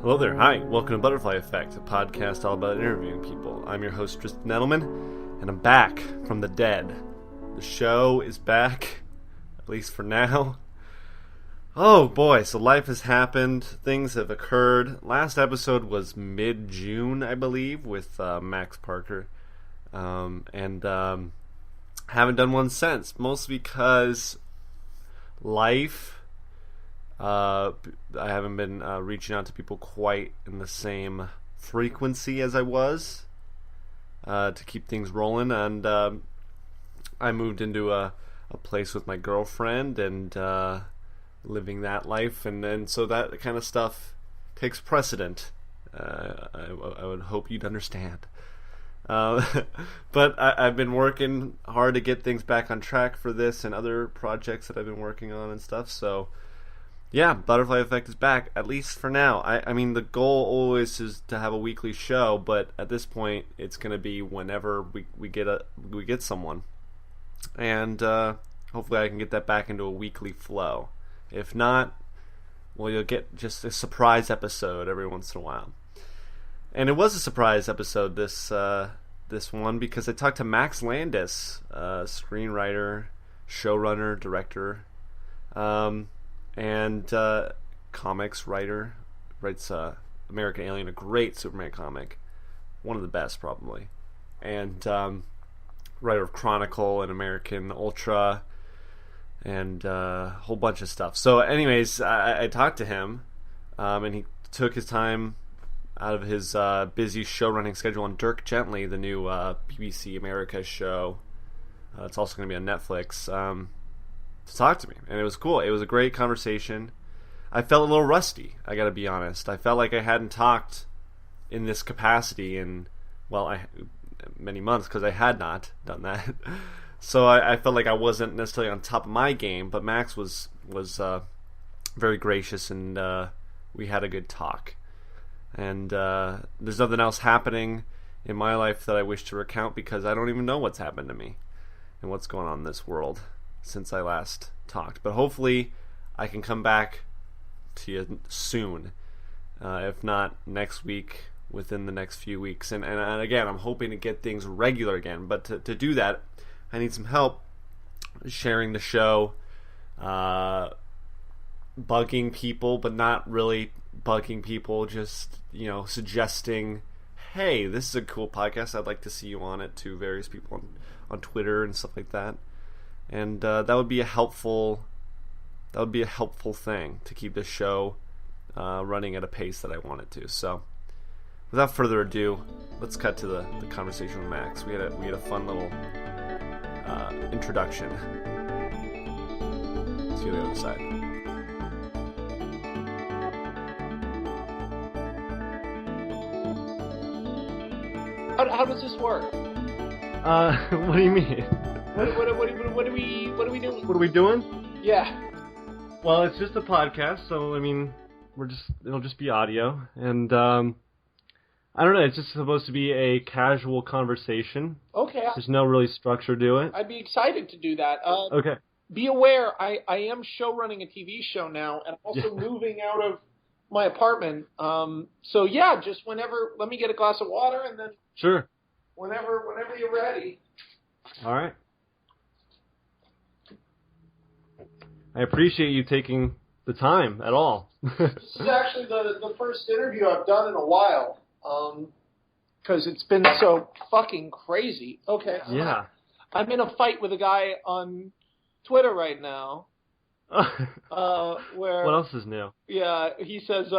Hello there, hi, welcome to Butterfly Effect, a podcast all about interviewing people. I'm your host, Tristan Ettleman, and I'm back from the dead. The show is back, at least for now. Oh boy, so life has happened, things have occurred. Last episode was mid-June, I believe, with Max Parker, and haven't done one since, mostly because life... I haven't been reaching out to people quite in the same frequency as I was to keep things rolling, and I moved into a place with my girlfriend and living that life, and so that kind of stuff takes precedent. I would hope you'd understand. But I've been working hard to get things back on track for this and other projects that I've been working on and stuff, so... yeah, Butterfly Effect is back, at least for now. I mean, the goal always is to have a weekly show, but at this point, it's going to be whenever we get someone. And hopefully I can get that back into a weekly flow. If not, well, you'll get just a surprise episode every once in a while. And it was a surprise episode, this one, because I talked to Max Landis, screenwriter, showrunner, director, and comics writer, writes American Alien, a great Superman comic, one of the best probably, and writer of Chronicle and American Ultra, and a whole bunch of stuff. So anyways, I talked to him, and he took his time out of his busy show running schedule on Dirk Gently, the new BBC America show. It's also going to be on Netflix. To talk to me, and it was cool. It was a great conversation. I felt a little rusty, I gotta be honest. I felt like I hadn't talked in this capacity in, well, many months, because I had not done that. So I felt like I wasn't necessarily on top of my game, but Max was very gracious, and we had a good talk. And there's nothing else happening in my life that I wish to recount, because I don't even know what's happened to me and what's going on in this world since I last talked. But hopefully I can come back to you soon, if not next week, within the next few weeks. And again, I'm hoping to get things regular again, but to do that, I need some help sharing the show, bugging people, but not really bugging people, just, suggesting, hey, this is a cool podcast, I'd like to see you on it, to various people on Twitter and stuff like that. And that would be a helpful thing to keep the show running at a pace that I want it to. So, without further ado, let's cut to the conversation with Max. We had a fun little introduction. Let's see the other side. How does this work? What do you mean? What are we doing? What are we doing? Yeah. Well, it's just a podcast, so I mean, it'll just be audio, and I don't know. It's just supposed to be a casual conversation. Okay. There's no really structure to it. I'd be excited to do that. Okay. Be aware, I am show running a TV show now, and also moving out of my apartment. So yeah, just whenever. Let me get a glass of water, and then. Sure. Whenever you're ready. All right. I appreciate you taking the time at all. This is actually the first interview I've done in a while, because it's been so fucking crazy. Okay. Yeah. I'm in a fight with a guy on Twitter right now. Where what else is new? Yeah, he said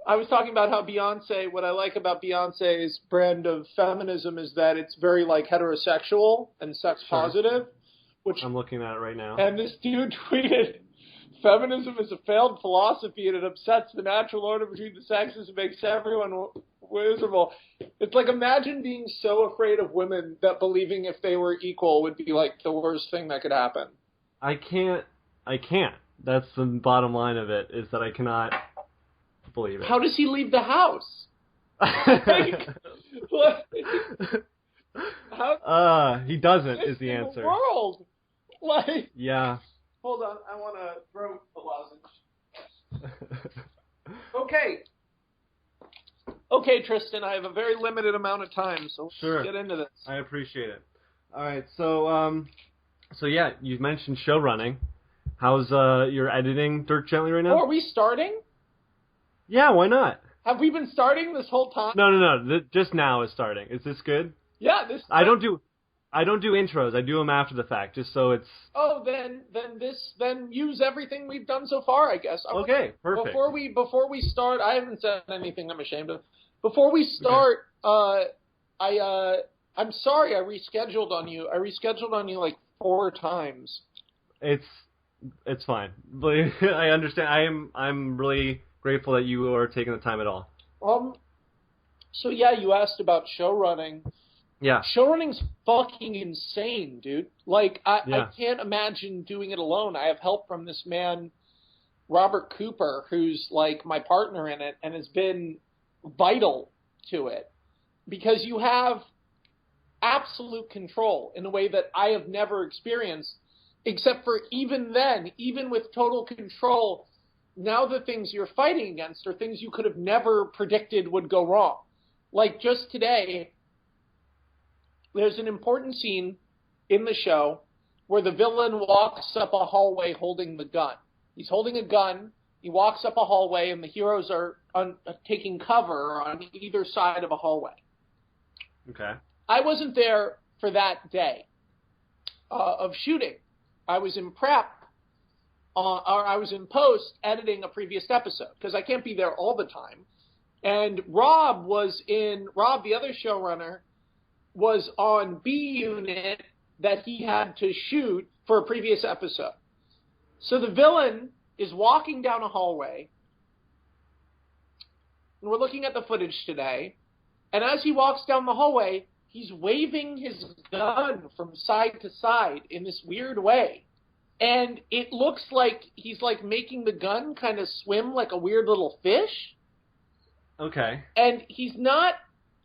I was talking about how Beyonce, what I like about Beyonce's brand of feminism is that it's very, heterosexual and sex positive. Which I'm looking at it right now. And this dude tweeted, feminism is a failed philosophy and it upsets the natural order between the sexes and makes everyone miserable. It's like, imagine being so afraid of women that believing if they were equal would be, the worst thing that could happen. I can't. That's the bottom line of it, is that I cannot... believe it. How does he leave the house? He doesn't is the answer. The world. Yeah. Hold on, I want to throw a lozenge. Okay, Tristan, I have a very limited amount of time, so let's Sure. get into this. I appreciate it. All right, so yeah, you mentioned show running. How's your editing Dirk Gently right Oh, now? are we starting? Yeah, why not? Have we been starting this whole time? No. Just now is starting. Is this good? Yeah, this. I don't do intros. I do them after the fact, just so it's. Oh, then use everything we've done so far, I guess. Okay, perfect. Before we start, I haven't said anything I'm ashamed of. Before we start, I'm sorry I rescheduled on you. I rescheduled on you like 4 times. It's fine. I understand. I'm really grateful that you are taking the time at all. So yeah, you asked about show running. Yeah. Showrunning's fucking insane, dude. Like, I can't imagine doing it alone. I have help from this man, Robert Cooper, who's like my partner in it and has been vital to it. Because you have absolute control in a way that I have never experienced, except for even then, even with total control, now the things you're fighting against are things you could have never predicted would go wrong. Like just today, there's an important scene in the show where the villain walks up a hallway holding the gun. He's holding a gun. He walks up a hallway, and the heroes are taking cover on either side of a hallway. Okay. I wasn't there for that day of shooting. I was in prep, or I was in post editing a previous episode because I can't be there all the time. And Rob, the other showrunner, was on B unit that he had to shoot for a previous episode. So the villain is walking down a hallway, and we're looking at the footage today, and as he walks down the hallway, he's waving his gun from side to side in this weird way. And it looks like he's like making the gun kind of swim like a weird little fish. Okay. And he's not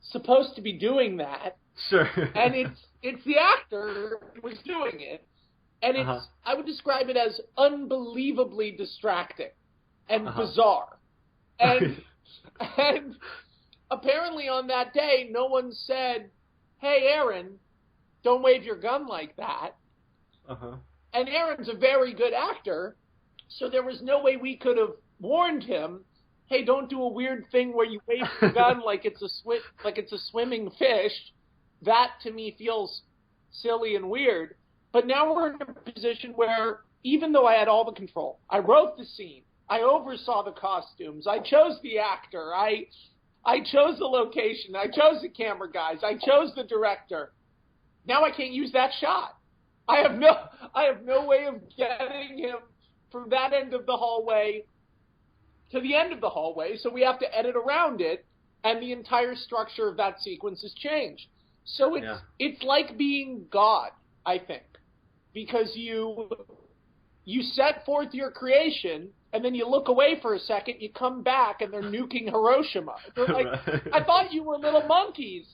supposed to be doing that. Sure. And it's the actor who was doing it. And it's I would describe it as unbelievably distracting and bizarre. And and apparently on that day no one said, "Hey Aaron, don't wave your gun like that." And Aaron's a very good actor, so there was no way we could have warned him, "Hey, don't do a weird thing where you wave your gun like it's a swimming fish." That to me feels silly and weird. But now we're in a position where even though I had all the control, I wrote the scene, I oversaw the costumes, I chose the actor, I chose the location, I chose the camera guys, I chose the director. Now I can't use that shot. I have no way of getting him from that end of the hallway to the end of the hallway, so we have to edit around it, and the entire structure of that sequence has changed. So it's like being God, I think, because you set forth your creation, and then you look away for a second, you come back, and they're nuking Hiroshima. They're like, I thought you were little monkeys.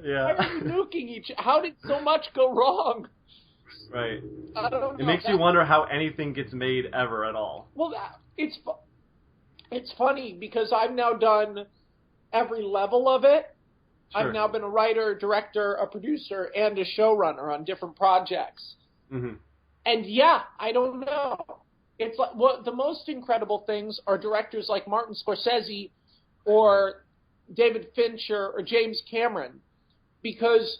Yeah. Why are you nuking how did so much go wrong? Right. I don't know. It makes you wonder how anything gets made ever at all. Well, it's funny because I've now done every level of it. Sure. I've now been a writer, director, a producer, and a showrunner on different projects. Mm-hmm. And yeah, I don't know. It's like the most incredible things are directors like Martin Scorsese or David Fincher or James Cameron, because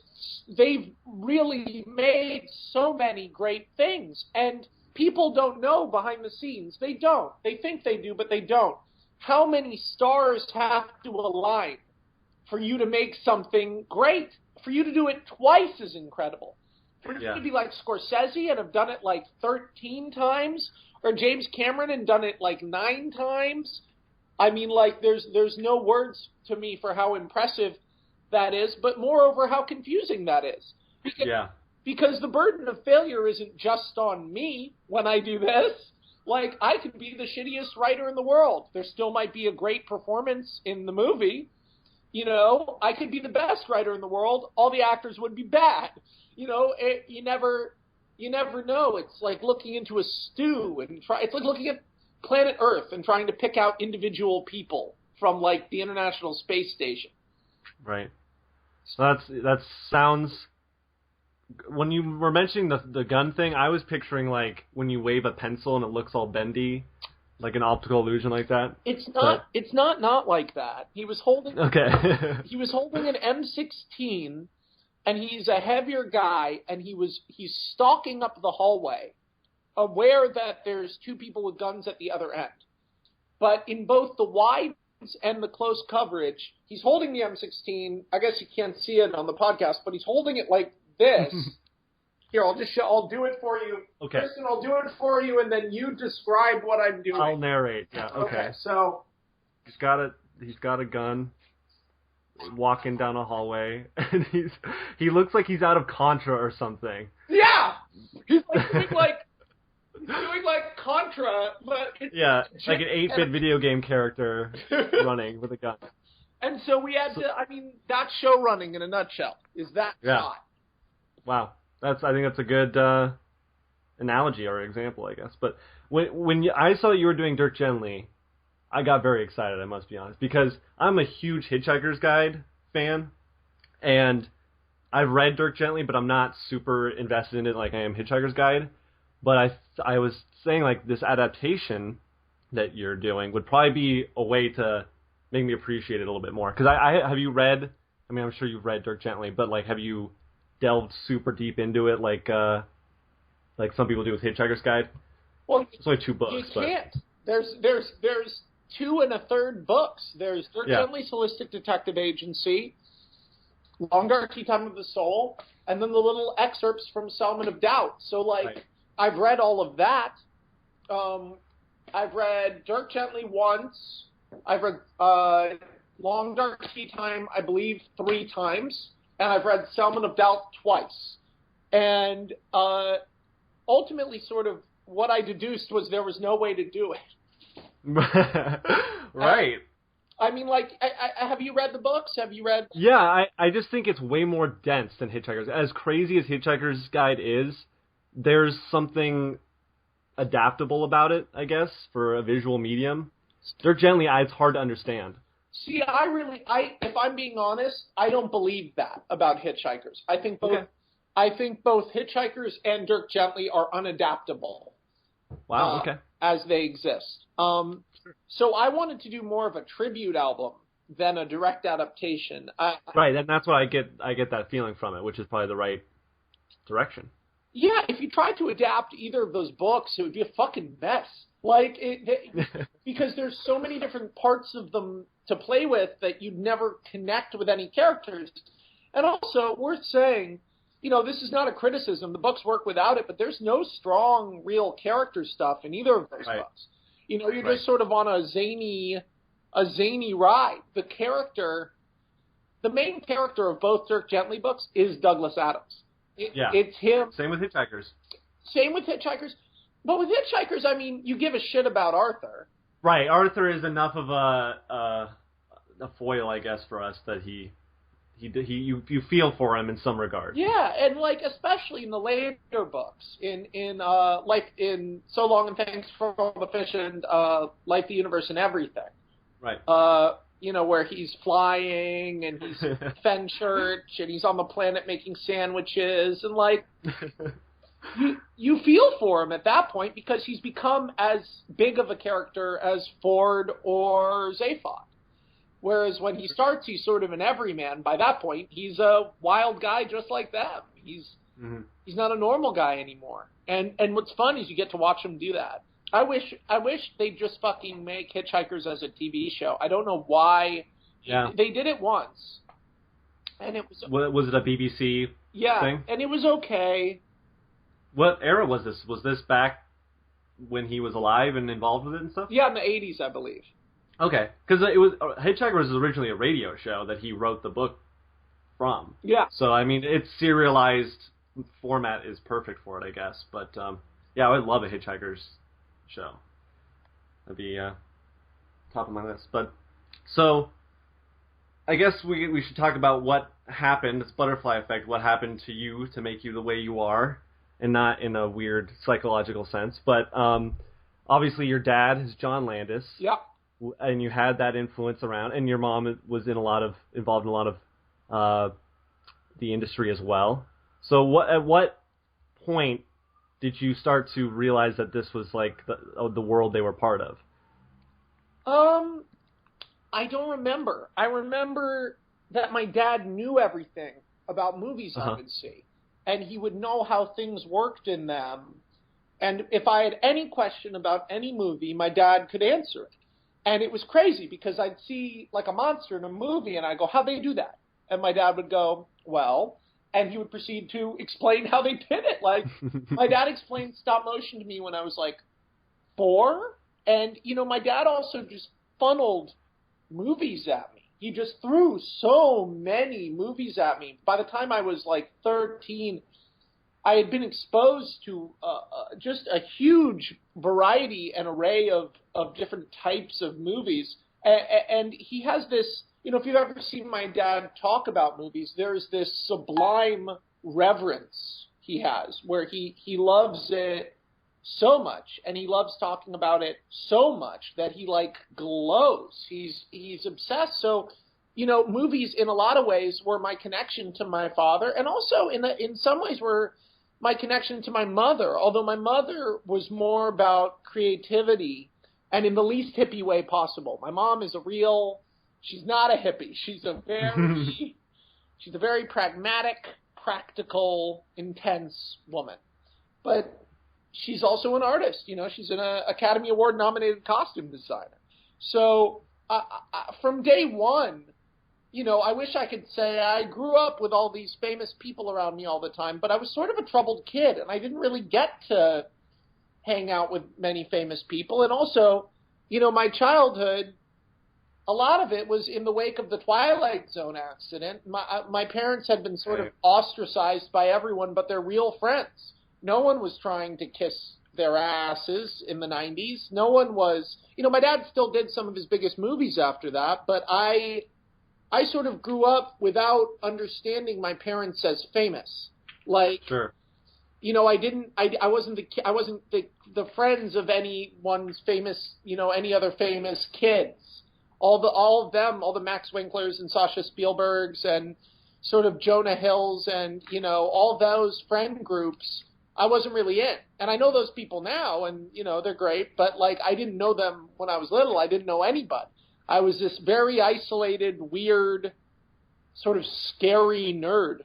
they've really made so many great things. And people don't know behind the scenes. They don't. They think they do, but they don't. How many stars have to align for you to make something great? For you to do it twice is incredible. For you to be like Scorsese and have done it like 13 times, or James Cameron and done it like 9 times. I mean, like, there's no words to me for how impressive that is, but moreover, how confusing that is. Because the burden of failure isn't just on me when I do this. Like, I could be the shittiest writer in the world. There still might be a great performance in the movie. You know, I could be the best writer in the world. All the actors would be bad. You know, you never know. It's like looking into a stew and it's like looking at planet Earth and trying to pick out individual people from, like, the International Space Station. Right. So that sounds... When you were mentioning the gun thing, I was picturing, like, when you wave a pencil and it looks all bendy, like an optical illusion like that. It's not like that. He was holding... Okay. He was holding an M16, and he's a heavier guy, and he's stalking up the hallway, aware that there's two people with guns at the other end. But in both the wides and the close coverage, he's holding the M16. I guess you can't see it on the podcast, but he's holding it like this. Here, I'll do it for you. Okay. Tristan, I'll do it for you, and then you describe what I'm doing. I'll narrate. Yeah. Okay. So he's got a gun, walking down a hallway, and he looks like he's out of Contra or something. Yeah, he's doing like Contra, but it's like an 8-bit video game character running with a gun. And so we had to. I mean, that's show running in a nutshell. Is that shot? Wow, I think that's a good analogy or example, I guess. But when I saw you were doing Dirk Gently, I got very excited, I must be honest, because I'm a huge Hitchhiker's Guide fan, and I've read Dirk Gently, but I'm not super invested in it like I am Hitchhiker's Guide. But I was saying, like, this adaptation that you're doing would probably be a way to make me appreciate it a little bit more. Because have you read, I mean, I'm sure you've read Dirk Gently, but, like, have you delved super deep into it like some people do with Hitchhiker's Guide? Well, it's only 2 books. You can't. There's 2 1/3 books. There's Dirk Gently's Holistic Detective Agency, Long Dark Tea Time of the Soul, and then the little excerpts from Salmon of Doubt. So, like, right. I've read all of that. I've read Dirk Gently once. I've read Long Dark Tea Time, I believe, 3 times. And I've read Salmon of Doubt twice. And ultimately, sort of, what I deduced was there was no way to do it. Right. I mean, like, have you read the books? Have you read... Yeah, I just think it's way more dense than Hitchhiker's. As crazy as Hitchhiker's Guide is, there's something adaptable about it, I guess, for a visual medium. Dirk Gently, it's hard to understand. See, if I'm being honest, I don't believe that about Hitchhikers. I think both Hitchhikers and Dirk Gently are unadaptable. Wow, okay. As they exist. So I wanted to do more of a tribute album than a direct adaptation. Right, and that's what I get that feeling from it, which is probably the right direction. Yeah, if you tried to adapt either of those books, it would be a fucking mess. Like, because there's so many different parts of them to play with that you'd never connect with any characters. And also, worth saying, this is not a criticism. The books work without it, but there's no strong, real character stuff in either of those books. You're just sort of on a zany ride. The main character of both Dirk Gently books is Douglas Adams. It's him. Same with Hitchhikers. But with Hitchhikers, I mean, you give a shit about Arthur. Right. Arthur is enough of a foil, I guess, for us that you feel for him in some regard. Yeah, and like especially in the later books, in So Long and Thanks for All the Fish and Life, the Universe, and Everything. Right. Where he's flying and he's Fenchurch and he's on the planet making sandwiches and like you feel for him at that point because he's become as big of a character as Ford or Zaphod. Whereas when he starts, he's sort of an everyman. By that point, he's a wild guy just like them. He's not a normal guy anymore. And what's fun is you get to watch him do that. I wish they'd just fucking make Hitchhikers as a TV show. I don't know why. Yeah. They did it once. And it was... Was it a BBC thing? Yeah, and it was okay. What era was this? Was this back when he was alive and involved with it and stuff? Yeah, in the 80s, I believe. Okay, because Hitchhiker was originally a radio show that he wrote the book from. Yeah. So, I mean, its serialized format is perfect for it, I guess. But, yeah, I would love a Hitchhiker's show. That'd be top of my list. But, so, I guess we should talk about what happened, this butterfly effect, what happened to you to make you the way you are, and not in a weird psychological sense. But obviously your dad is John Landis. Yeah. And you had that influence around, and your mom was involved in a lot of the industry as well. So at what point did you start to realize that this was like the world they were part of? I don't remember. I remember that my dad knew everything about movies I would see, and he would know how things worked in them. And if I had any question about any movie, my dad could answer it. And it was crazy because I'd see like a monster in a movie and I'd go, how'd they do that? And my dad would go, well, and he would proceed to explain how they did it. Like my dad explained stop motion to me when I was like 4. And, my dad also just funneled movies at me. He just threw so many movies at me. By the time I was like 13, I had been exposed to just a huge variety and array of different types of movies. And he has this, if you've ever seen my dad talk about movies, there's this sublime reverence he has where he loves it so much and he loves talking about it so much that he like glows. He's obsessed. So, movies in a lot of ways were my connection to my father, and also in some ways were my connection to my mother, although my mother was more about creativity and in the least hippie way possible. My mom is she's not a hippie. She's a very pragmatic, practical, intense woman. But she's also an artist. She's an Academy Award nominated costume designer. So from day one, I wish I could say I grew up with all these famous people around me all the time, but I was sort of a troubled kid, and I didn't really get to hang out with many famous people. And also, my childhood, a lot of it was in the wake of the Twilight Zone accident. My parents had been sort of ostracized by everyone but their real friends. No one was trying to kiss their asses in the 90s. No one was, my dad still did some of his biggest movies after that, but I sort of grew up without understanding my parents as famous. Like, sure. I wasn't the friends of anyone's famous, any other famous kids. All of them, all the Max Winklers and Sasha Spielbergs and sort of Jonah Hills and, all those friend groups, I wasn't really in. And I know those people now and, they're great, but like I didn't know them when I was little. I didn't know anybody. I was this very isolated, weird, sort of scary nerd.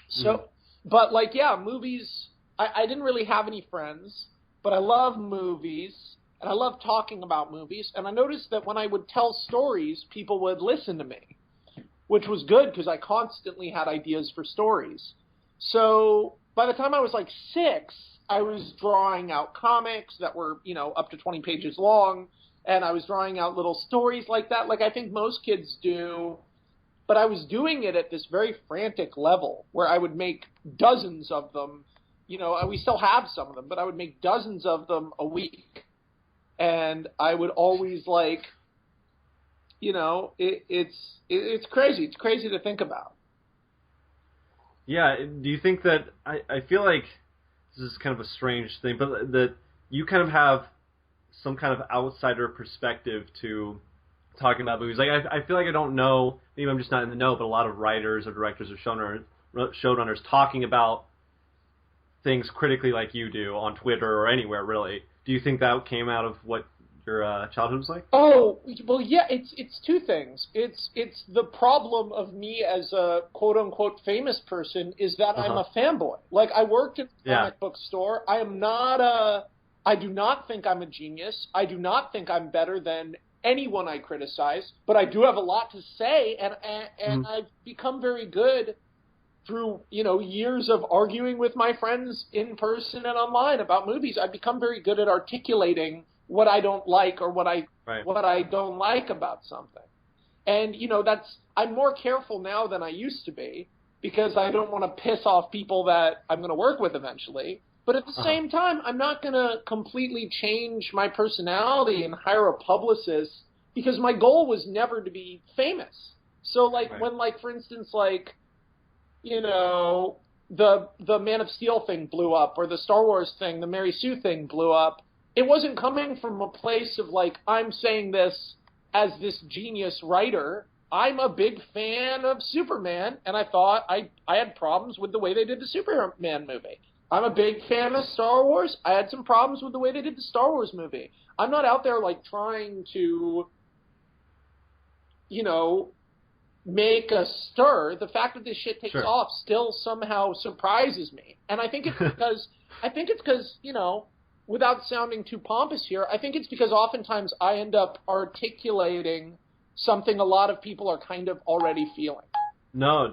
So, but like, yeah, movies, I didn't really have any friends, but I love movies, and I love talking about movies, and I noticed that when I would tell stories, people would listen to me, which was good because I constantly had ideas for stories. So by the time I was like 6, I was drawing out comics that were, up to 20 pages long, and I was drawing out little stories like that, like I think most kids do. But I was doing it at this very frantic level where I would make dozens of them. We still have some of them, but I would make dozens of them a week. And I would always it's crazy. It's crazy to think about. Yeah. Do you think that, I feel like this is kind of a strange thing, but that you kind of have some kind of outsider perspective to talking about movies. Like I feel like I don't know, maybe I'm just not in the know, but a lot of writers or directors or showrunners talking about things critically like you do on Twitter or anywhere really. Do you think that came out of what your childhood was like? Oh, well, yeah, it's two things. It's the problem of me as a quote unquote famous person is that I'm a fanboy. Like I worked in a comic book store. I do not think I'm a genius. I do not think I'm better than anyone I criticize, but I do have a lot to say, and I've become very good through, years of arguing with my friends in person and online about movies. I've become very good at articulating what I don't like or what I don't like about something. And, I'm more careful now than I used to be because I don't want to piss off people that I'm going to work with eventually. But at the same time, I'm not going to completely change my personality and hire a publicist because my goal was never to be famous. So, when, for instance, the Man of Steel thing blew up or the Star Wars thing, the Mary Sue thing blew up, it wasn't coming from a place of like, I'm saying this as this genius writer. I'm a big fan of Superman, and I thought I had problems with the way they did the Superman movie. I'm a big fan of Star Wars. I had some problems with the way they did the Star Wars movie. I'm not out there like trying to, make a stir. The fact that this shit takes off still somehow surprises me. And I think it's because, without sounding too pompous here, I think it's because oftentimes I end up articulating something a lot of people are kind of already feeling. No,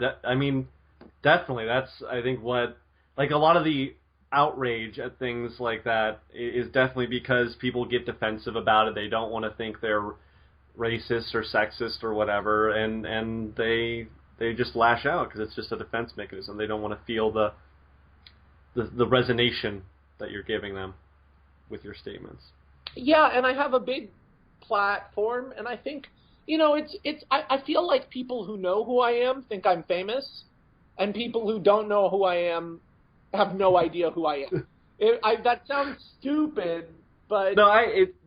definitely. That's, I think, what, like, a lot of the outrage at things like that is definitely because people get defensive about it. They don't want to think they're racist or sexist or whatever, and they just lash out because it's just a defense mechanism. They don't want to feel the resonation that you're giving them with your statements. Yeah, and I have a big platform, and I think, I feel like people who know who I am think I'm famous, and people who don't know who I am have no idea who I am. That sounds stupid, but... No,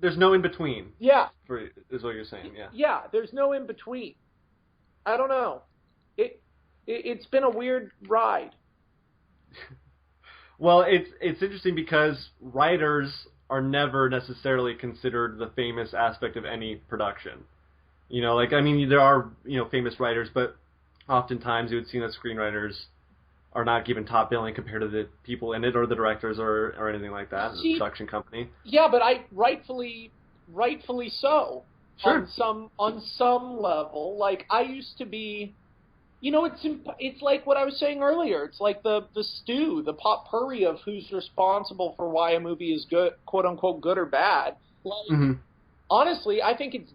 there's no in-between. Yeah. Is what you're saying, yeah. Yeah, there's no in-between. I don't know. It's been a weird ride. Well, it's interesting because writers are never necessarily considered the famous aspect of any production. There are, famous writers, but oftentimes you would see that screenwriters are not given top billing compared to the people in it or the directors or anything like that, the production company. Yeah, but rightfully so. Sure. On some level. Like, I used to be, it's like what I was saying earlier. It's like the stew, the potpourri of who's responsible for why a movie is good, quote unquote, good or bad. Like, honestly, I think it's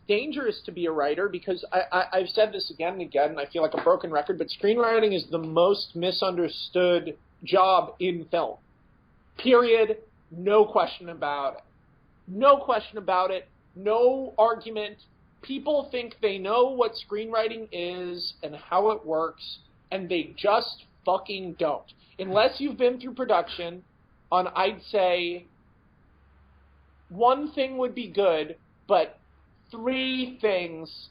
dangerous to be a writer because I've said this again and again, and I feel like a broken record, but screenwriting is the most misunderstood job in film. Period. No question about it. No question about it. No argument. People think they know what screenwriting is and how it works, and they just fucking don't. Unless you've been through production on, I'd say, one thing would be good, but three things,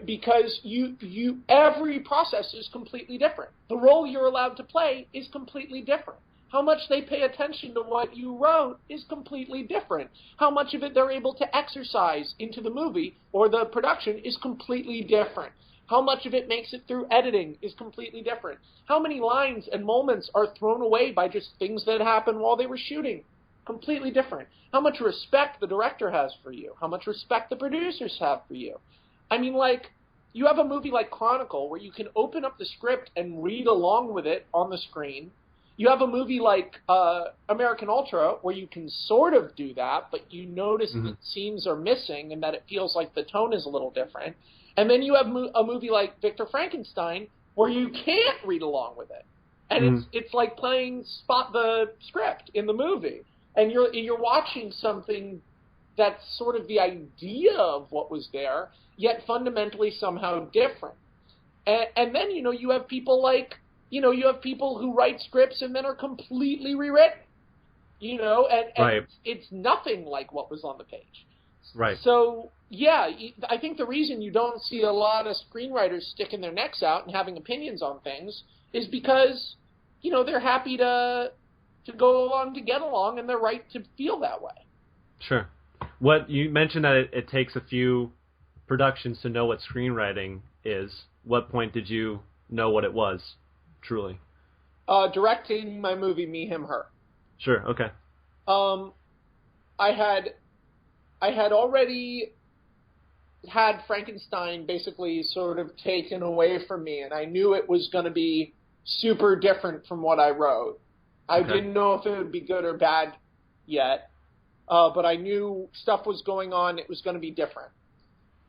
because you every process is completely different. The role you're allowed to play is completely different. How much they pay attention to what you wrote is completely different. How much of it they're able to exercise into the movie or the production is completely different. How much of it makes it through editing is completely different. How many lines and moments are thrown away by just things that happened while they were shooting? Completely different. How much respect the director has for you. How much respect the producers have for you. You have a movie like Chronicle where you can open up the script and read along with it on the screen. You have a movie like American Ultra where you can sort of do that, but you notice that scenes are missing and that it feels like the tone is a little different. And then you have a movie like Victor Frankenstein where you can't read along with it. And it's like playing spot the script in the movie. And you're watching something that's sort of the idea of what was there, yet fundamentally somehow different. And then, you have people like, you have people who write scripts and then are completely rewritten, and right. It's nothing like what was on the page. Right. So, yeah, I think the reason you don't see a lot of screenwriters sticking their necks out and having opinions on things is because, they're happy to go along to get along, and they're right to feel that way. Sure. What you mentioned that it takes a few productions to know what screenwriting is. What point did you know what it was, truly? Directing my movie Me, Him, Her. Sure. Okay. I had already had Frankenstein basically sort of taken away from me, and I knew it was going to be super different from what I wrote. I didn't know if it would be good or bad yet, but I knew stuff was going on. It was going to be different,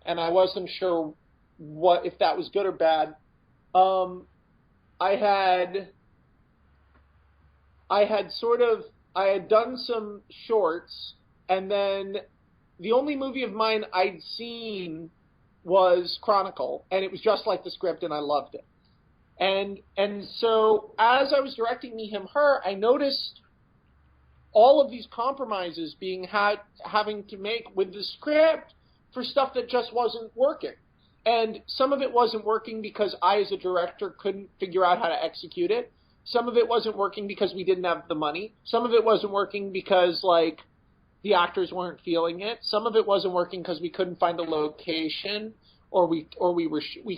and I wasn't sure if that was good or bad. I had done some shorts, and then the only movie of mine I'd seen was Chronicle, and it was just like the script, and I loved it. And so as I was directing Me, Him, Her, I noticed all of these compromises being having to make with the script for stuff that just wasn't working. And some of it wasn't working because I, as a director, couldn't figure out how to execute it. Some of it wasn't working because we didn't have the money. Some of it wasn't working because, like, the actors weren't feeling it. Some of it wasn't working because we couldn't find a location, or we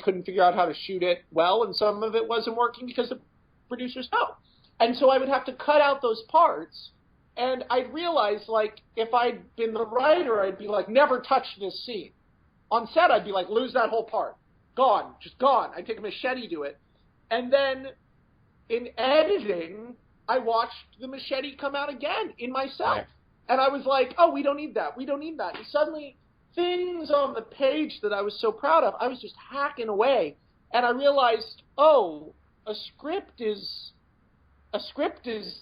couldn't figure out how to shoot it well. And some of it wasn't working because the producers no. And so I would have to cut out those parts. And I'd realize, like, if I'd been the writer, I'd be like, never touch this scene. On set, I'd be like, lose that whole part. Gone. Just gone. I'd take a machete to it. And then in editing, I watched the machete come out again in myself. Right. And I was like, oh, we don't need that. We don't need that. And suddenly, things on the page that I was so proud of, I was just hacking away. And I realized, oh, a script is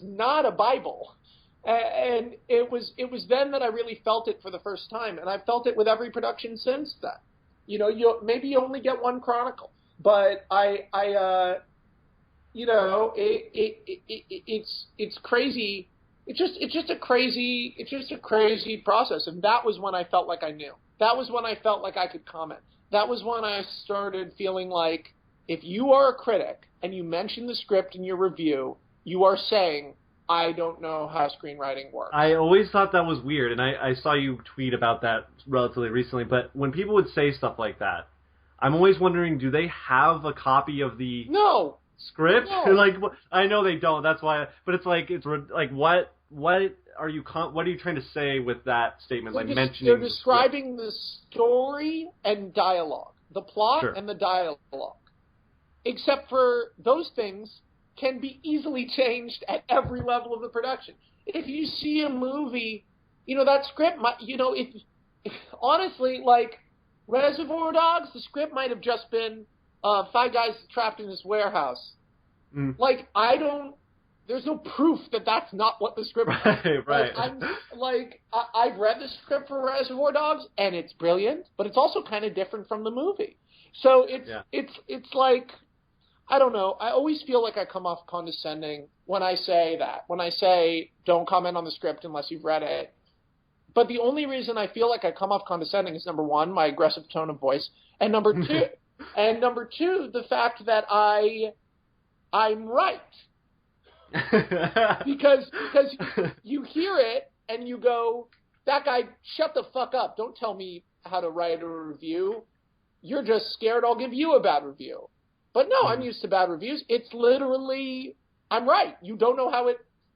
not a Bible. And it was then that I really felt it for the first time. And I've felt it with every production since then. You know, maybe you only get one Chronicle. But it's crazy. It's just a crazy process. And that was when I felt like I knew. That was when I felt like I could comment. That was when I started feeling like if you are a critic and you mention the script in your review, you are saying, I don't know how screenwriting works. I always thought that was weird, and I saw you tweet about that relatively recently, but when people would say stuff like that, I'm always wondering, do they have a copy of the script? No. Like, I know they don't, that's why, but it's like, what are you trying to say with that statement? They're describing the story and dialogue, the plot and the dialogue. Except for those things can be easily changed at every level of the production. If you see a movie, that script might, honestly, like Reservoir Dogs, the script might have just been 5 guys trapped in this warehouse. Mm. Like, there's no proof that that's not what the script is. Right. I've read the script for Reservoir Dogs, and it's brilliant, but it's also kind of different from the movie. So it's like, I don't know. I always feel like I come off condescending when I say that. When I say, don't comment on the script unless you've read it. But the only reason I feel like I come off condescending is, number one, my aggressive tone of voice, and number two, the fact that I'm right. because you hear it and you go, that guy, shut the fuck up. Don't tell me how to write a review. You're just scared I'll give you a bad review. But no, I'm used to bad reviews. It's literally, I'm right. You don't know how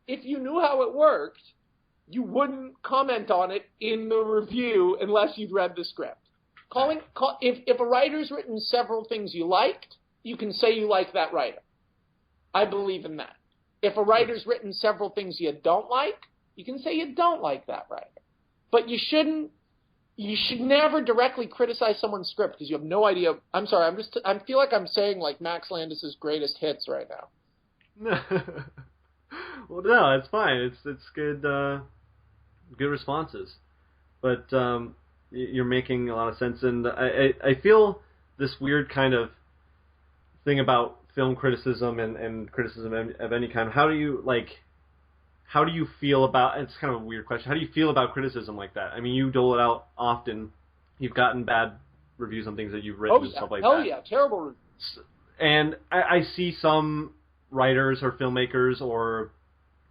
if you knew how it worked, you wouldn't comment on it in the review unless you'd read the script. If a writer's written several things you liked, you can say you like that writer. I believe in that. If a writer's written several things you don't like, you can say you don't like that writer. But you should never directly criticize someone's script because you have no idea. I'm sorry, I feel like I'm saying like Max Landis' greatest hits right now. Well, no, it's fine. It's good good responses. But you're making a lot of sense, and I feel this weird kind of thing about film criticism and criticism of any kind. How do you feel about, it's kind of a weird question, how do you feel about criticism like that? I mean, you dole it out often. You've gotten bad reviews on things that you've written and stuff like that. Oh yeah, terrible reviews. And I see some writers or filmmakers or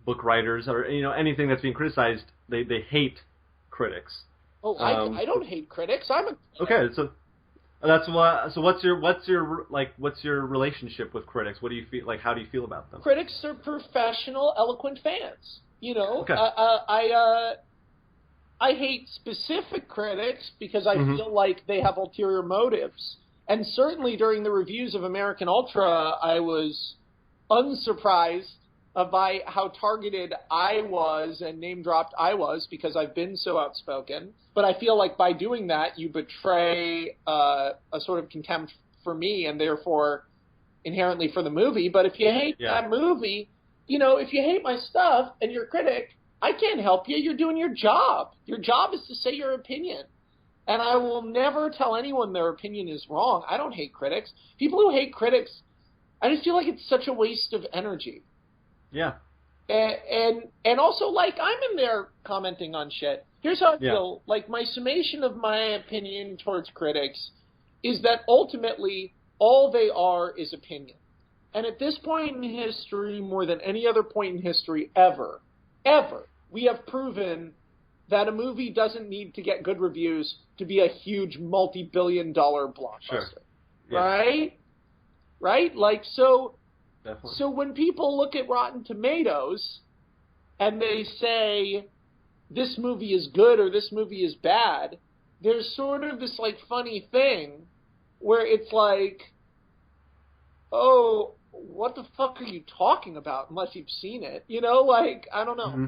book writers or anything that's being criticized, they hate critics. Oh, I don't hate critics. Okay, so that's what. So what's your relationship with critics? What do you feel like? How do you feel about them? Critics are professional, eloquent fans. Okay. I hate specific critics because I feel like they have ulterior motives. And certainly during the reviews of American Ultra, I was unsurprised by how targeted I was and name-dropped I was because I've been so outspoken. But I feel like by doing that, you betray a sort of contempt for me and therefore inherently for the movie. But if you hate that movie, if you hate my stuff and you're a critic, I can't help you. You're doing your job. Your job is to say your opinion. And I will never tell anyone their opinion is wrong. I don't hate critics. People who hate critics, I just feel like it's such a waste of energy. Yeah. and also, like, I'm in there commenting on shit. Here's how I feel. Like, my summation of my opinion towards critics is that ultimately all they are is opinion. And at this point in history, more than any other point in history ever, we have proven that a movie doesn't need to get good reviews to be a huge multi-billion-dollar blockbuster. Sure. Yeah. Right? Like, so... Definitely. So when people look at Rotten Tomatoes and they say this movie is good or this movie is bad, there's sort of this like funny thing where it's like, oh, what the fuck are you talking about unless you've seen it? You know, like, I don't know. Mm-hmm.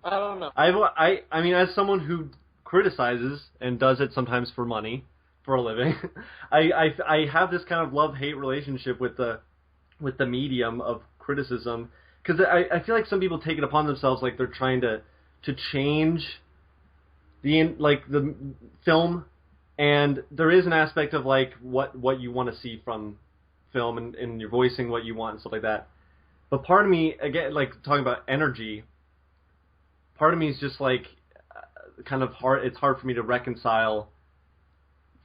I don't know. I mean, as someone who criticizes and does it sometimes for money, for a living, I have this kind of love-hate relationship with the medium of criticism, because I feel like some people take it upon themselves like they're trying to change the film, and there is an aspect of like what you want to see from film and you're voicing what you want and stuff like that. But part of me, again, like talking about energy, part of me is just like kind of hard. It's hard for me to reconcile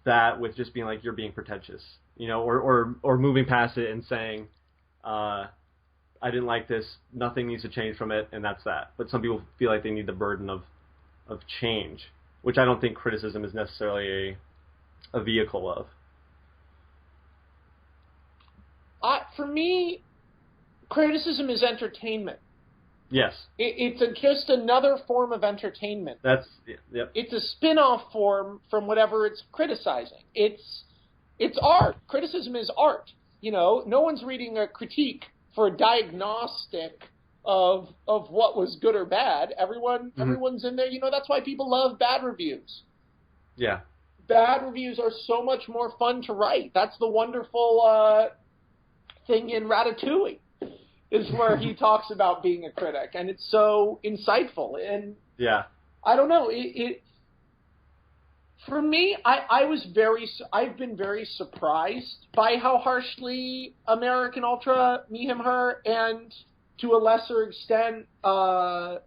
that with just being like you're being pretentious, you know, or moving past it and saying, I didn't like this, nothing needs to change from it, and that's that. But some people feel like they need the burden of change, which I don't think criticism is necessarily a vehicle of. For me, criticism is entertainment. Yes. It's just another form of entertainment. Yep. It's a spin-off form from whatever it's criticizing. It's art. Criticism is art. You know, no one's reading a critique for a diagnostic of what was good or bad. Everyone's in there. You know, that's why people love bad reviews. Yeah. Bad reviews are so much more fun to write. That's the wonderful thing in Ratatouille, is where he talks about being a critic, and it's so insightful. And yeah, I don't know. For me, I've been very surprised by how harshly American Ultra, Me, Him, Her, and to a lesser extent, or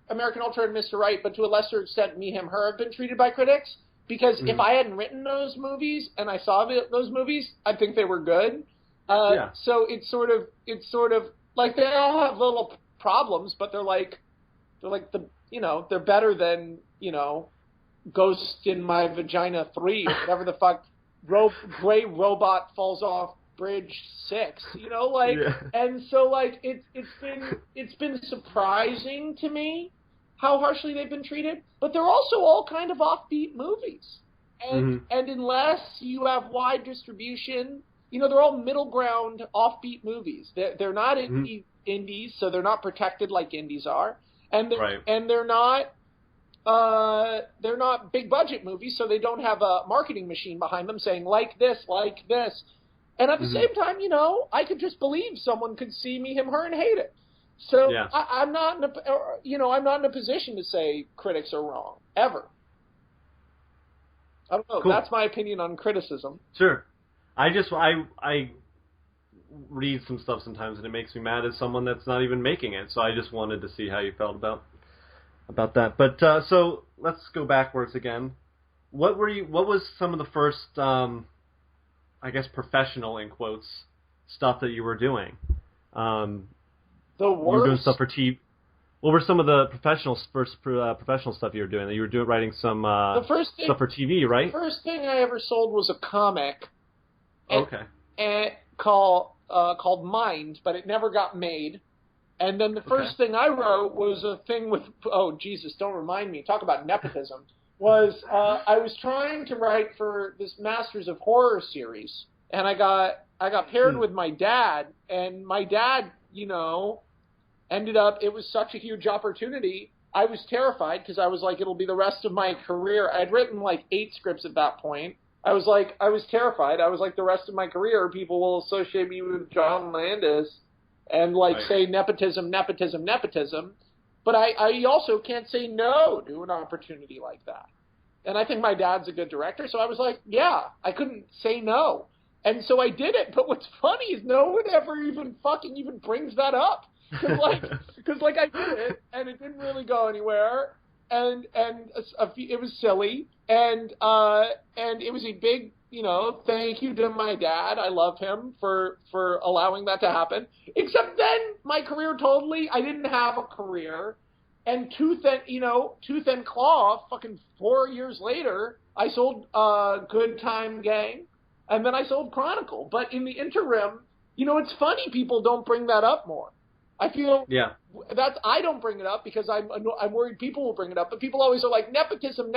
American Ultra and Mr. Right, but to a lesser extent, Me, Him, Her have been treated by critics. Because if I hadn't written those movies and I saw those movies, I'd think they were good. So it's sort of like they all have little problems, but they're like they're better than, you know, Ghost in My Vagina 3 or whatever the fuck, gray robot falls off bridge 6, you know, like, and so like it's been surprising to me how harshly they've been treated, but they're also all kind of offbeat movies, and unless you have wide distribution, you know, they're all middle ground offbeat movies. They're not indies, so they're not protected like indies are, and they're not big budget movies, so they don't have a marketing machine behind them saying like this. And at the same time, you know, I could just believe someone could see Me, Him, Her and hate it. So I'm not in a position to say critics are wrong ever. I don't know. Cool. That's my opinion on criticism. Sure. I read some stuff sometimes and it makes me mad as someone that's not even making it. So I just wanted to see how you felt about that. But so let's go backwards again. What was some of the first, I guess, professional in quotes stuff that you were doing? The worst. You were doing stuff for TV. What were some of the professional stuff you were doing? You were writing some stuff for TV, right? The first thing I ever sold was a comic. Okay. Called Mind, but it never got made. And then the first thing I wrote was a thing with, oh Jesus, don't remind me. Talk about nepotism. I was trying to write for this Masters of Horror series, and I got paired with my dad, and my dad, you know, ended up, it was such a huge opportunity. I was terrified because I was like, it'll be the rest of my career. I'd written like 8 scripts at that point. I was terrified. I was like, the rest of my career, people will associate me with John Landis and say nepotism. But I also can't say no to an opportunity like that. And I think my dad's a good director, so I was like, yeah, I couldn't say no. And so I did it. But what's funny is no one ever even brings that up. Because like I did it, and it didn't really go anywhere, and it was silly, and it was a big, thank you to my dad. I love him for allowing that to happen. Except then my career I didn't have a career, and tooth and claw. Fucking 4 years later, I sold Good Time Gang, and then I sold Chronicle. But in the interim, it's funny people don't bring that up more. I feel I don't bring it up because I'm worried people will bring it up. But people always are like, nepotism.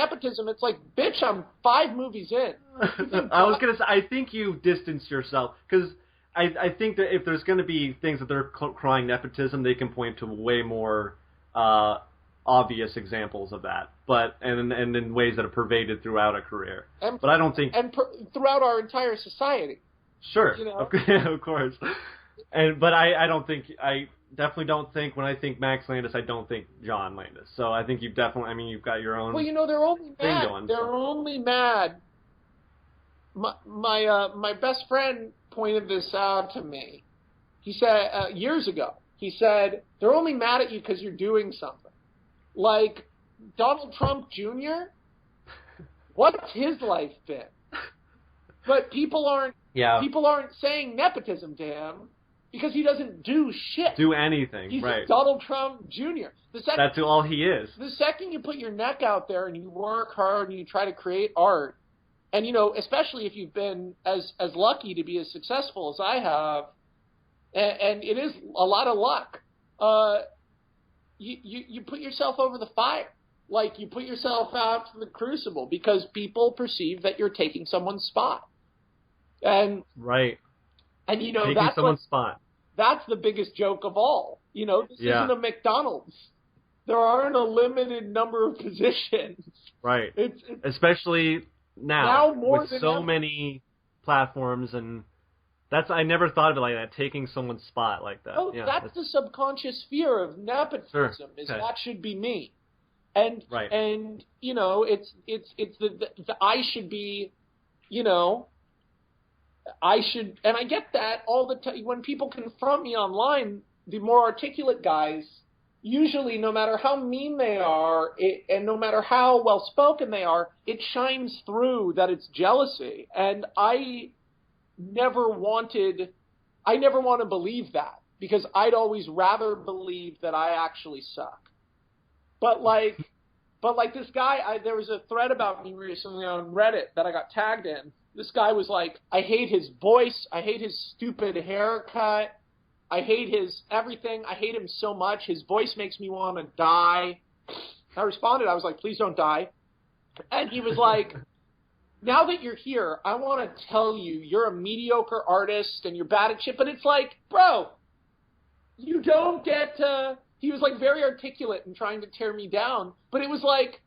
It's like, bitch, I'm 5 movies in. I was gonna say, I think you distanced yourself because I think that if there's going to be things that they're crying nepotism, they can point to way more obvious examples of that. But and in ways that are pervaded throughout a career. But I don't think throughout our entire society. Sure, of course. But I definitely don't think, when I think Max Landis, I don't think John Landis. So I think you've got your own. Well, they're only mad. Going, they're only mad. My best friend pointed this out to me. He said years ago. He said they're only mad at you because you're doing something. Like Donald Trump Jr. What's his life been? But people aren't saying nepotism to him. Because he doesn't do shit. Do anything, He's right. Donald Trump Jr. That's all he is. The second you put your neck out there and you work hard and you try to create art, and, especially if you've been as lucky to be as successful as I have, and it is a lot of luck, you put yourself over the fire. Like, you put yourself out to the crucible because people perceive that you're taking someone's spot. Right. And, taking that's someone's spot. That's the biggest joke of all. This isn't a McDonald's. There aren't a limited number of positions. Right. It's especially now more with than so ever. many platforms, and I never thought of it like that, taking someone's spot like that. Oh, yeah, that's the subconscious fear of nepotism. Sure. Is Okay. that should be me. And right. And it's the I should be, I should, and I get that all the time. When people confront me online, the more articulate guys, usually no matter how mean they are, and no matter how well-spoken they are, it shines through that it's jealousy. And I never want to believe that, because I'd always rather believe that I actually suck. But like this guy, there was a thread about me recently on Reddit that I got tagged in. This guy was like, I hate his voice, I hate his stupid haircut, I hate his everything, I hate him so much, his voice makes me want to die. I responded, I was like, please don't die. And he was like, now that you're here, I want to tell you, you're a mediocre artist and you're bad at shit, but it's like, bro, you don't get to... He was like very articulate in trying to tear me down, but it was like,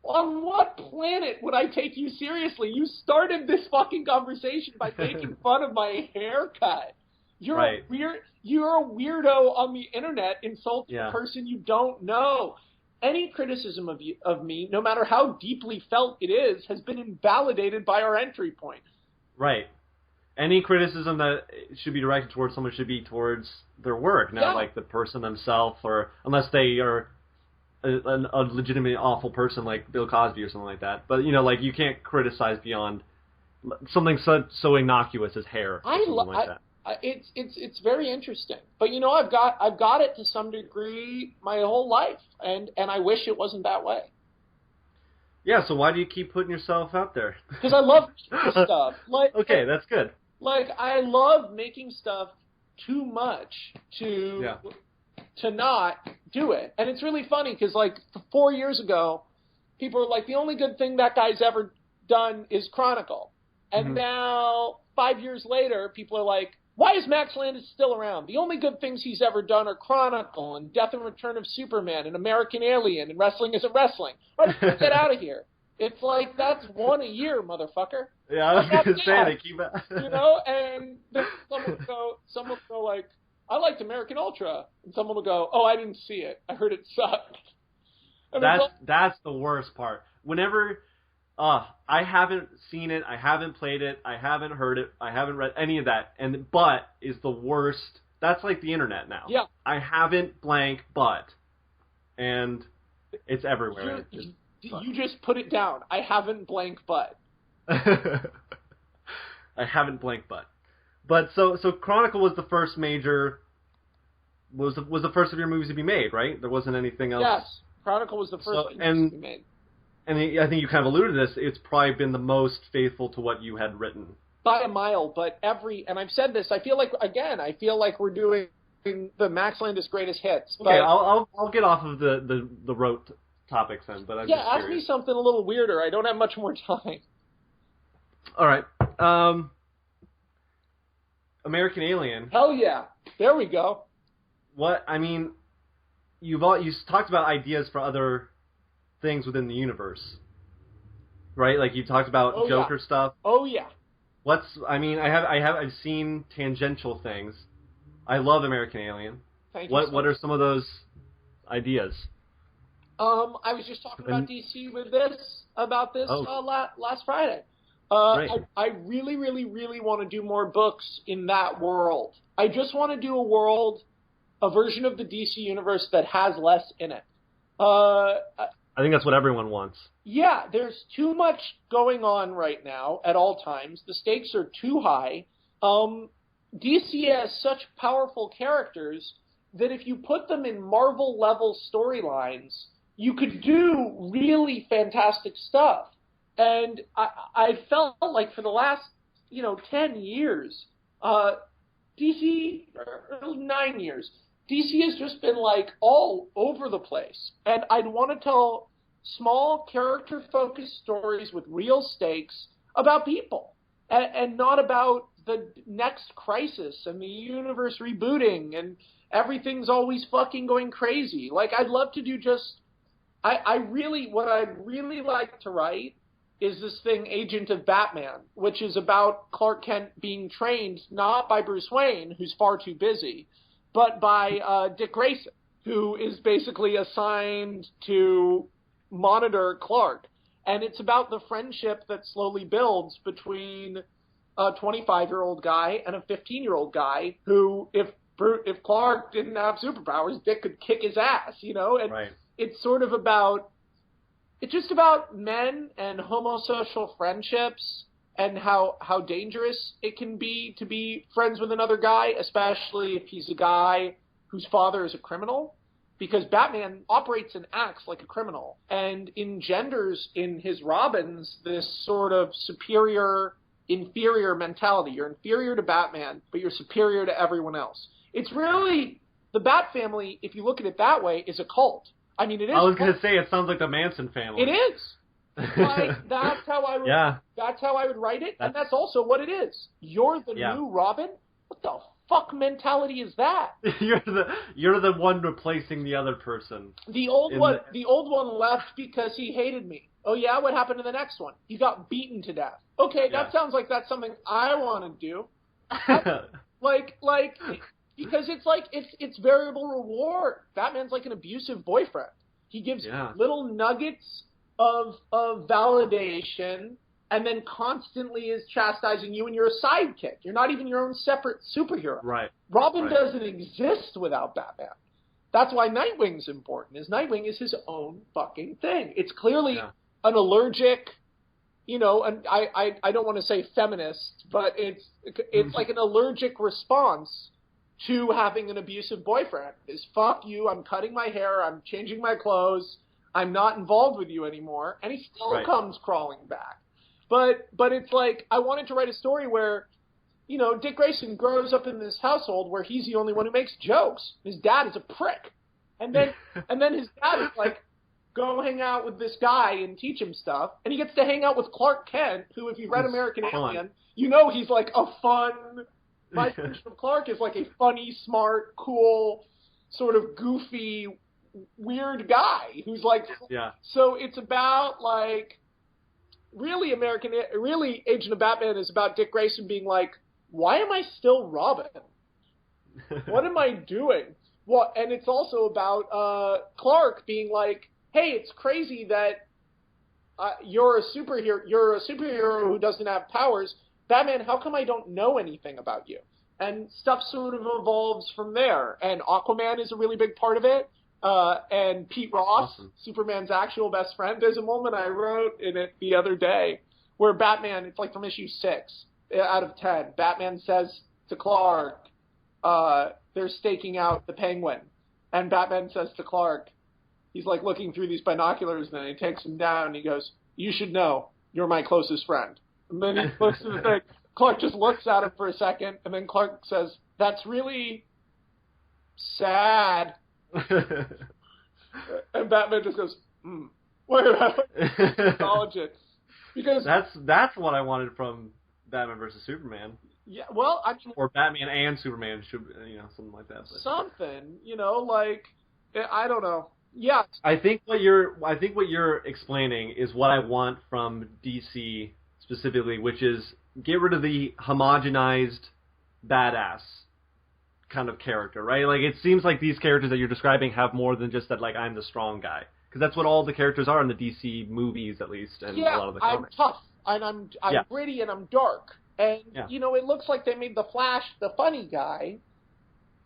on what planet would I take you seriously? You started this fucking conversation by making fun of my haircut. You're right. You're a weirdo on the internet insulting a person you don't know. Any criticism of me, no matter how deeply felt it is, has been invalidated by our entry point. Right. Any criticism that should be directed towards someone should be towards their work, not like the person themselves, or unless they are a legitimately awful person like Bill Cosby or something like that. But like you can't criticize beyond something so innocuous as hair. Or something like that. It's very interesting, but I've got it to some degree my whole life, and I wish it wasn't that way. Yeah, so why do you keep putting yourself out there? Because I love making stuff. Okay, that's good. Like, I love making stuff too much to not do it. And it's really funny because, 4 years ago, people were like, the only good thing that guy's ever done is Chronicle. And now, 5 years later, people are like, why is Max Landis still around? The only good things he's ever done are Chronicle and Death and Return of Superman and American Alien and Wrestling Isn't Wrestling. Why don't you get out of here? It's like, that's one a year, motherfucker. Yeah, I was going to say, they keep it. And then someone will go like, I liked American Ultra. And someone will go, oh, I didn't see it. I heard it sucked. And that's the worst part. Whenever... I haven't seen it, I haven't played it, I haven't heard it, I haven't read any of that, but is the worst that's like the internet now. Yeah. I haven't blank but, and it's everywhere. You just put it down. I haven't blank but. I haven't blank but so Chronicle was the first major. Was the first of your movies to be made, right? There wasn't anything else. Yes, Chronicle was the first movie to be made. And I think you kind of alluded to this. It's probably been the most faithful to what you had written by a mile. But and I've said this. I feel like we're doing the Max Landis greatest hits. Okay, I'll get off of the rote topics then. But I'm just ask me something a little weirder. I don't have much more time. All right. American Alien. Hell yeah! There we go. What I mean, you talked about ideas for other things within the universe, right? Like you talked about Joker stuff. Oh yeah. I've seen tangential things. I love American Alien. Thank you. What are some of those ideas? I was just talking about DC about this last Friday. Right. I really, really, really want to do more books in that world. I just want to do a version of the DC universe that has less in it. I think that's what everyone wants. Yeah, there's too much going on right now at all times. The stakes are too high. DC has such powerful characters that if you put them in Marvel-level storylines, you could do really fantastic stuff. And I felt like for the last, 10 years, DC, or 9 years, DC has just been like all over the place. And I'd want to tell small character-focused stories with real stakes about people and not about the next crisis and the universe rebooting and everything's always fucking going crazy. Like, I'd love to do what I'd really like to write is this thing, Agent of Batman, which is about Clark Kent being trained not by Bruce Wayne, who's far too busy, but by Dick Grayson, who is basically assigned to monitor Clark. And it's about the friendship that slowly builds between a 25-year-old guy and a 15-year-old guy who, if Clark didn't have superpowers, Dick could kick his ass, And right. It's sort of it's just about men and homosocial friendships and how dangerous it can be to be friends with another guy, especially if he's a guy whose father is a criminal, because Batman operates and acts like a criminal and engenders in his Robins this sort of superior-inferior mentality. You're inferior to Batman, but you're superior to everyone else. It's really, the Bat family, if you look at it that way, is a cult. I mean, it is. I was going to say, it sounds like the Manson family. It is. Like, that's how I would write it, and that's also what it is. You're the new Robin? What the fuck mentality is that? You're the one replacing the other person. The old one left because he hated me. Oh yeah, what happened to the next one? He got beaten to death. Okay, that sounds like that's something I want to do. Because it's variable reward. Batman's like an abusive boyfriend. He gives little nuggets of validation and then constantly is chastising you, and you're a sidekick. You're not even your own separate superhero. Right. Robin doesn't exist without Batman. That's why Nightwing's important. Nightwing is his own fucking thing. It's clearly an allergic, and I don't want to say feminist, but it's like an allergic response to having an abusive boyfriend. Is fuck you, I'm cutting my hair, I'm changing my clothes, I'm not involved with you anymore, and he still comes crawling back. But it's like, I wanted to write a story where, Dick Grayson grows up in this household where he's the only one who makes jokes. His dad is a prick. And then his dad is like, go hang out with this guy and teach him stuff. And he gets to hang out with Clark Kent, who, if you've read American Alien, he's like a fun... My version of Clark is like a funny, smart, cool, sort of goofy, weird guy who's like... Yeah. So it's about, like... Really, Agent of Batman is about Dick Grayson being like, why am I still Robin? What am I doing? Well, and it's also about Clark being like, hey, it's crazy that you're a superhero who doesn't have powers. Batman, how come I don't know anything about you? and stuff sort of evolves from there. And Aquaman is a really big part of it. And Pete Ross, awesome. Superman's actual best friend. There's a moment I wrote in it the other day where Batman, it's like from issue 6 out of 10, Batman says to Clark, they're staking out the Penguin. And Batman says to Clark, he's like looking through these binoculars, and then he takes him down, and he goes, "You should know, you're my closest friend." And then he looks at the thing. Clark just looks at him for a second, and then Clark says, "That's really sad." And Batman just goes, Wait a minute. Acknowledge it. Because that's what I wanted from Batman versus Superman. Yeah, well, I mean, or Batman and Superman should, something like that. But. Something, like, I don't know. Yeah. I think what you're explaining is what I want from DC specifically, which is get rid of the homogenized badass kind of character, right? Like, it seems like these characters that you're describing have more than just that, like, I'm the strong guy. Because that's what all the characters are in the DC movies, at least, and a lot of the comics. I'm tough, and I'm gritty, and I'm dark. And, it looks like they made the Flash the funny guy.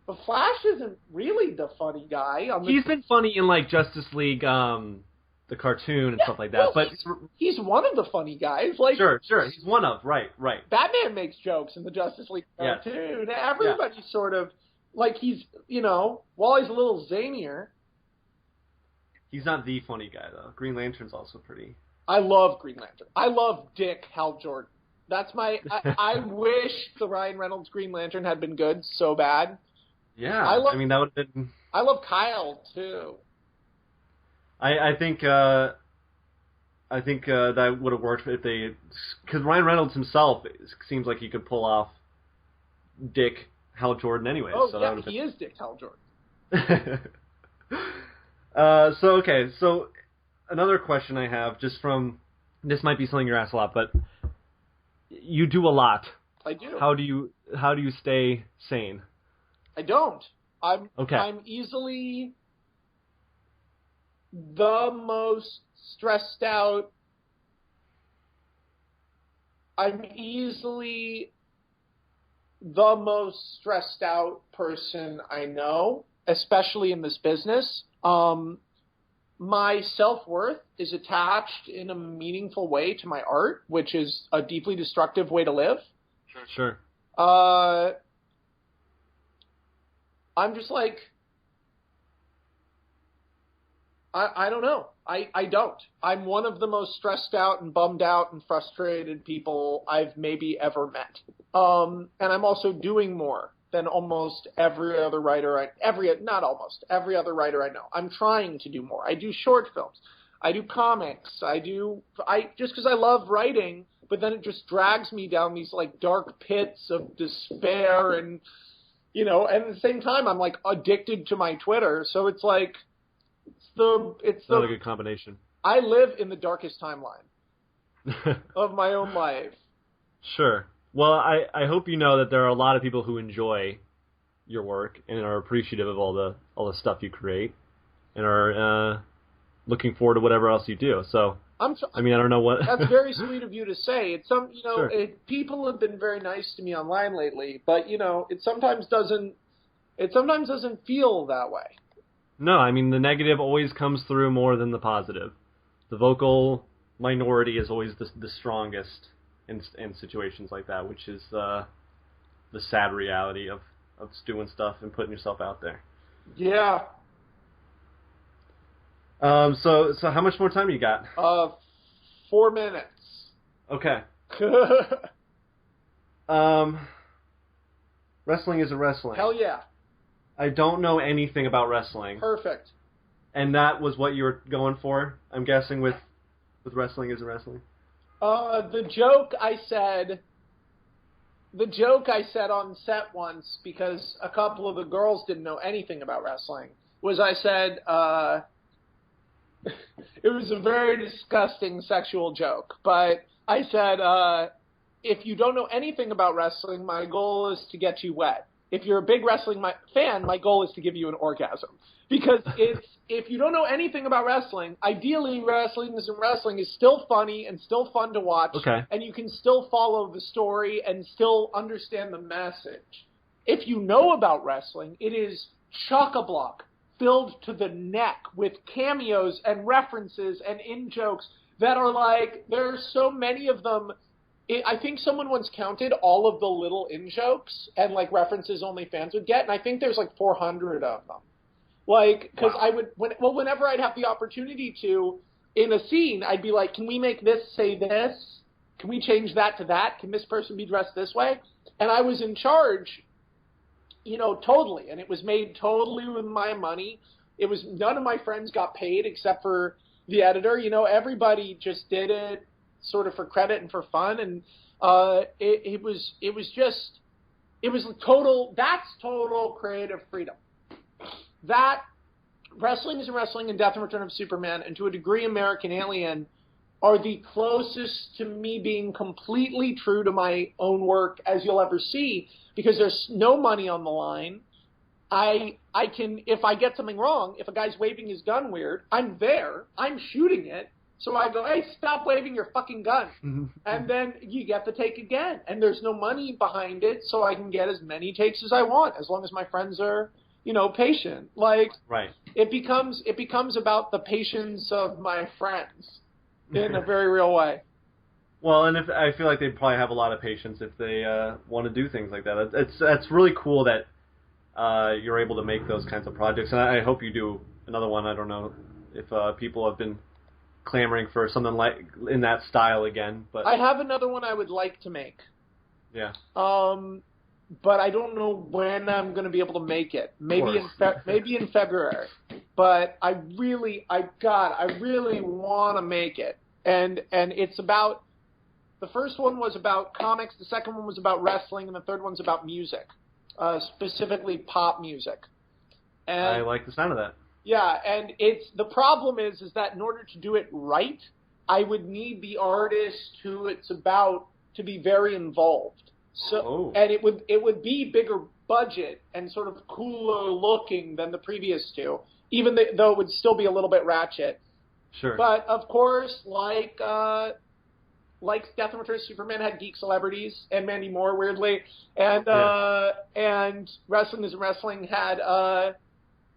The Flash isn't really the funny guy. He's been funny in, like, Justice League, the cartoon and stuff like that. But he's one of the funny guys. Like, Sure. He's one of, right. Batman makes jokes in the Justice League cartoon. Everybody's sort of, like, he's, while he's a little zanier. He's not the funny guy, though. Green Lantern's also pretty... I love Green Lantern. I love Dick Hal Jordan. That's my... I wish the Ryan Reynolds Green Lantern had been good so bad. Yeah, that would have been... I love Kyle, too. I think that would have worked if they... Because Ryan Reynolds himself seems like he could pull off Dick Hal Jordan anyway. Oh, so yeah, he is Dick Hal Jordan. So another question I have, just from... This might be something you're asked a lot, but you do a lot. I do. How do you stay sane? I don't. I'm easily the most stressed out. I'm easily the most stressed out person I know, especially in this business. My self-worth is attached in a meaningful way to my art, which is a deeply destructive way to live. Sure. I'm just like, I don't know. I don't. I'm one of the most stressed out and bummed out and frustrated people I've maybe ever met. And I'm also doing more than almost every other writer every other writer I know. I'm trying to do more. I do short films. I do comics. Just because I love writing, but then it just drags me down these like dark pits of despair and and at the same time I'm like addicted to my Twitter. So it's like it's not a good combination. I live in the darkest timeline of my own life. Sure. Well, I hope you know that there are a lot of people who enjoy your work and are appreciative of all the stuff you create and are looking forward to whatever else you do. So I don't know what. That's very sweet of you to say. It's Sure. People have been very nice to me online lately, but it sometimes doesn't feel that way. No, the negative always comes through more than the positive. The vocal minority is always the strongest in situations like that, which is the sad reality of doing stuff and putting yourself out there. Yeah. So how much more time you got? 4 minutes. Okay. Wrestling is a wrestling. Hell yeah. I don't know anything about wrestling. Perfect. And that was what you were going for, I'm guessing, with wrestling is a wrestling? The joke I said on set once, because a couple of the girls didn't know anything about wrestling, was I said, it was a very disgusting sexual joke, but I said, if you don't know anything about wrestling, my goal is to get you wet. If you're a big wrestling fan, my goal is to give you an orgasm. Because if you don't know anything about wrestling, ideally wrestling is still funny and still fun to watch. Okay. And you can still follow the story and still understand the message. if you know about wrestling, it is chock-a-block, filled to the neck with cameos and references and in-jokes that are like, there's so many of them. I think someone once counted all of the little in-jokes and like references only fans would get, and I think there's like 400 of them. Like, because Wow. I would, whenever I'd have the opportunity to, in a scene, I'd be like, can we make this say this? Can we change that to that? Can this person be dressed this way? And I was in charge, totally. And it was made totally with my money. It was, none of my friends got paid except for the editor. Everybody just did it sort of for credit and for fun. And it was that's total creative freedom. That Wrestling is Wrestling and Death and Return of Superman, and to a degree American Alien, are the closest to me being completely true to my own work as you'll ever see, because there's no money on the line. I can, if I get something wrong, if a guy's waving his gun weird, I'm there, I'm shooting it, so I go, hey, stop waving your fucking gun. And then you get the take again. And there's no money behind it, so I can get as many takes as I want, as long as my friends are, patient. Like, Right. It becomes about the patience of my friends in a very real way. Well, and I feel like they probably have a lot of patience if they want to do things like that. It's really cool that you're able to make those kinds of projects, and I hope you do another one. I don't know if people have been clamoring for something like in that style again, but I have another one I would like to make. Yeah. But I don't know when I'm going to be able to make it. Maybe in February. But I really want to make it. And it's about, the first one was about comics, the second one was about wrestling, and the third one's about music, specifically pop music. And I like the sound of that. yeah, and the problem is that in order to do it right, I would need the artist who it's about to be very involved. So, and it would be bigger budget and sort of cooler looking than the previous two, even though it would still be a little bit ratchet. Sure. But of course, like Death and Return of Superman had geek celebrities and Mandy Moore, weirdly, and and Wrestling is Wrestling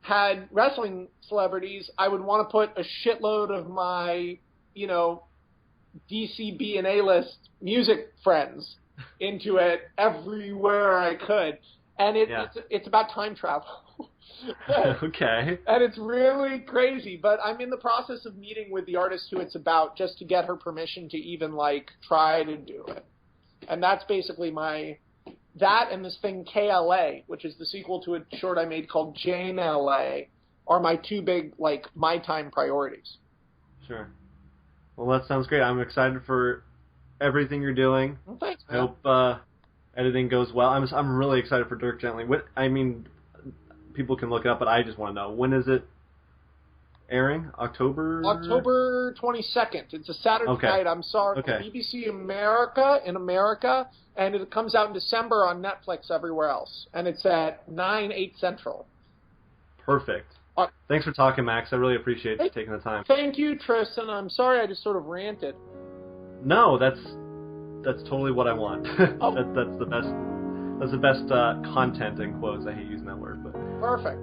had wrestling celebrities. I would want to put a shitload of my DC B and A list music friends into it everywhere I could, and it's about time travel. Okay. And it's really crazy, but I'm in the process of meeting with the artist who it's about just to get her permission to even try to do it. And that's basically that and this thing KLA, which is the sequel to a short I made called Jane LA, are my two big my time priorities. Sure. Well, that sounds great. I'm excited for everything you're doing. Well, thanks, I man. hope editing goes well. I'm really excited for Dirk Gently. People can look it up, but I just want to know, when is it airing? October 22nd. It's a Saturday night. I'm sorry. Okay. BBC America in America, and it comes out in December on Netflix everywhere else. And it's at 8 Central. Perfect. Thanks for talking, Max. I really appreciate you taking the time. Thank you, Tristan. I'm sorry I just sort of ranted. No, that's totally what I want. Oh. That's the best. That's the best content in quotes. I hate using that word, but Perfect.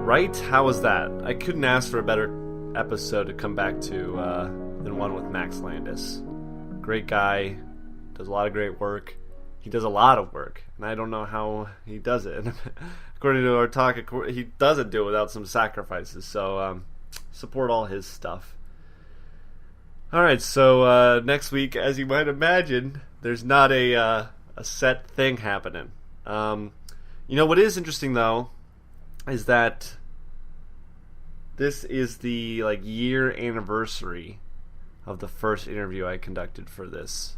Right? How was that? I couldn't ask for a better episode to come back to than one with Max Landis. Great guy, does a lot of great work. He does a lot of work, and I don't know how he does it. According to our talk, he doesn't do it without some sacrifices, so support all his stuff. Alright, so next week, as you might imagine, there's not a set thing happening. What is interesting, though, is that this is the year anniversary of the first interview I conducted for this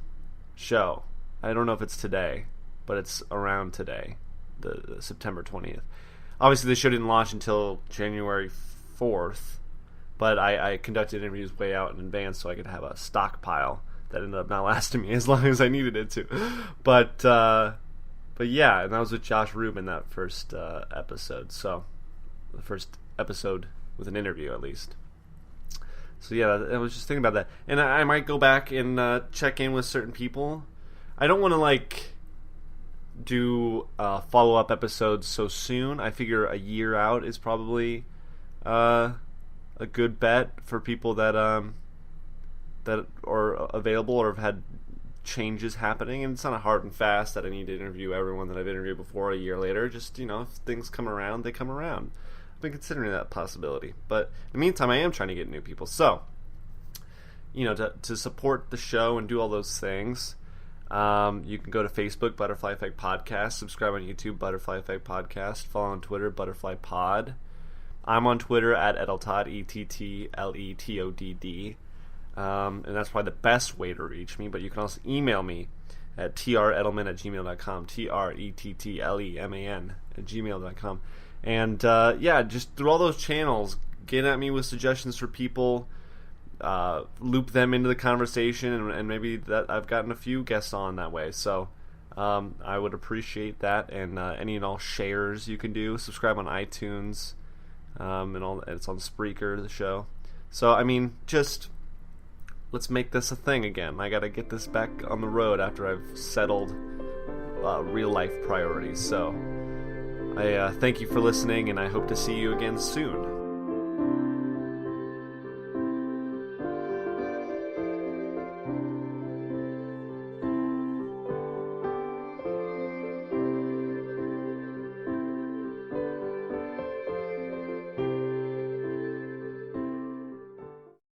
show. I don't know if it's today, but it's around today, the September 20th. Obviously, the show didn't launch until January 4th, but I conducted interviews way out in advance so I could have a stockpile that ended up not lasting me as long as I needed it to. But yeah, and that was with Josh Rubin, that first episode. So, the first episode with an interview, at least. So yeah, I was just thinking about that, and I might go back and check in with certain people. I don't want to like do follow-up episodes so soon. I figure a year out is probably a good bet for people that that are available or have had changes happening. And it's not a hard and fast that I need to interview everyone that I've interviewed before a year later. Just, if things come around, they come around. I've been considering that possibility. But in the meantime, I am trying to get new people. So, to support the show and do all those things, you can go to Facebook, Butterfly Effect Podcast, subscribe on YouTube, Butterfly Effect Podcast, follow on Twitter, Butterfly Pod. I'm on Twitter at Edeltodd, ETTLETODD. And that's probably the best way to reach me, but you can also email me at trettleman@gmail.com, trettleman@gmail.com. And just through all those channels, get at me with suggestions for people, loop them into the conversation, and maybe that I've gotten a few guests on that way. So I would appreciate that, and any and all shares you can do. Subscribe on iTunes, and all. It's on Spreaker, the show. So just let's make this a thing again. I gotta get this back on the road after I've settled real life priorities. So I thank you for listening, and I hope to see you again soon.